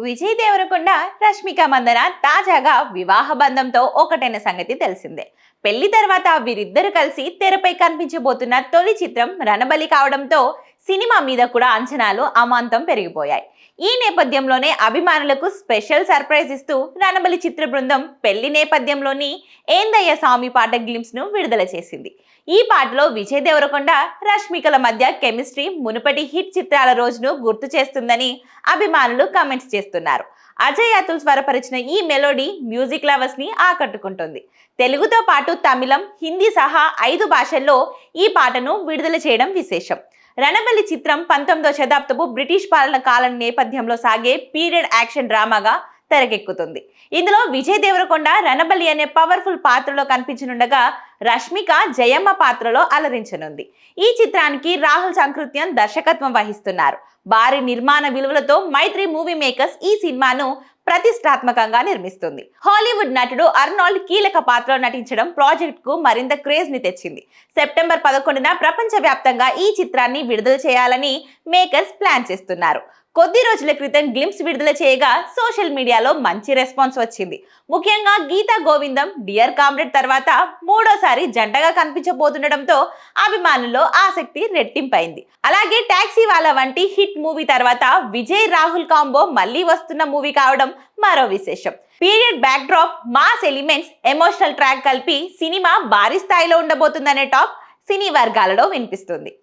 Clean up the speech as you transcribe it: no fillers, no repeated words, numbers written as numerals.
విజయ్ దేవరకొండ రష్మిక మందన తాజాగా వివాహ బంధంతో ఒకటైన సంగతి తెలిసిందే. పెళ్లి తర్వాత వీరిద్దరు కలిసి తెరపై కనిపించబోతున్న తొలి చిత్రం రణబలి కావడంతో సినిమా మీద కూడా అంచనాలు అమాంతం పెరిగిపోయాయి. ఈ నేపథ్యంలోనే అభిమానులకు స్పెషల్ సర్ప్రైజ్ ఇస్తూ రణబలి చిత్ర బృందం పెళ్లి నేపథ్యంలోని ఏందయ్య స్వామి పాట గ్లిమ్స్ ను విడుదల చేసింది. ఈ పాటలో విజయ్ దేవరకొండ రష్మికల మధ్య కెమిస్ట్రీ మునుపటి హిట్ చిత్రాల రోజును గుర్తు చేస్తుందని అభిమానులు కామెంట్స్ చేస్తున్నారు. అజయ్ అతుల్ స్వరపరిచిన ఈ మెలోడీ మ్యూజిక్ లవర్స్ ని ఆకట్టుకుంటుంది. తెలుగుతో పాటు తమిళం, హిందీ సహా 5 భాషల్లో ఈ పాటను విడుదల చేయడం విశేషం. రణబలి చిత్రం 19వ శతాబ్దపు బ్రిటిష్ పాలన కాలం నేపథ్యంలో సాగే పీరియడ్ యాక్షన్ డ్రామాగా తెరకెక్కుతుంది. ఇందులో విజయ్ దేవరకొండ రణబలి అనే పవర్ఫుల్ పాత్రలో కనిపించనుండగా రష్మిక జయమ్మ పాత్రలో అలరించనుంది. ఈ చిత్రానికి రాహుల్ సంకృత్యన్ దర్శకత్వం వహిస్తున్నారు. భారీ నిర్మాణ విలువలతో మైత్రి మూవీ మేకర్స్ ఈ సినిమాను ప్రతిష్టాత్మకంగా నిర్మిస్తుంది. హాలీవుడ్ నటుడు అర్నాల్డ్ కీలక పాత్రలో నటించడం ప్రాజెక్ట్ కు మరింత క్రేజ్ ని తెచ్చింది. సెప్టెంబర్ 11న ప్రపంచ వ్యాప్తంగా ఈ చిత్రాన్ని విడుదల చేయాలని మేకర్స్ ప్లాన్ చేస్తున్నారు. కొద్ది రోజుల క్రితం గ్లిమ్స్ విడుదల చేయగా సోషల్ మీడియాలో మంచి రెస్పాన్స్ వచ్చింది. ముఖ్యంగా గీతా గోవిందం, డియర్ కామ్రేడ్ తర్వాత మూడోసారి జంటగా కనిపించబోతుండటంతో అభిమానుల్లో ఆసక్తి రెట్టింపైంది. అలాగే టాక్సీ వాలా వంటి హిట్ మూవీ తర్వాత విజయ్ రాహుల్ కాంబో మళ్ళీ వస్తున్న మూవీ కావడం మరో విశేషం. Period back drop, mass elements, emotional track కలిపి సినిమా భారీ స్థాయిలో ఉండబోతుందనే టాక్ సినీ వర్గాలలో వినిపిస్తుంది.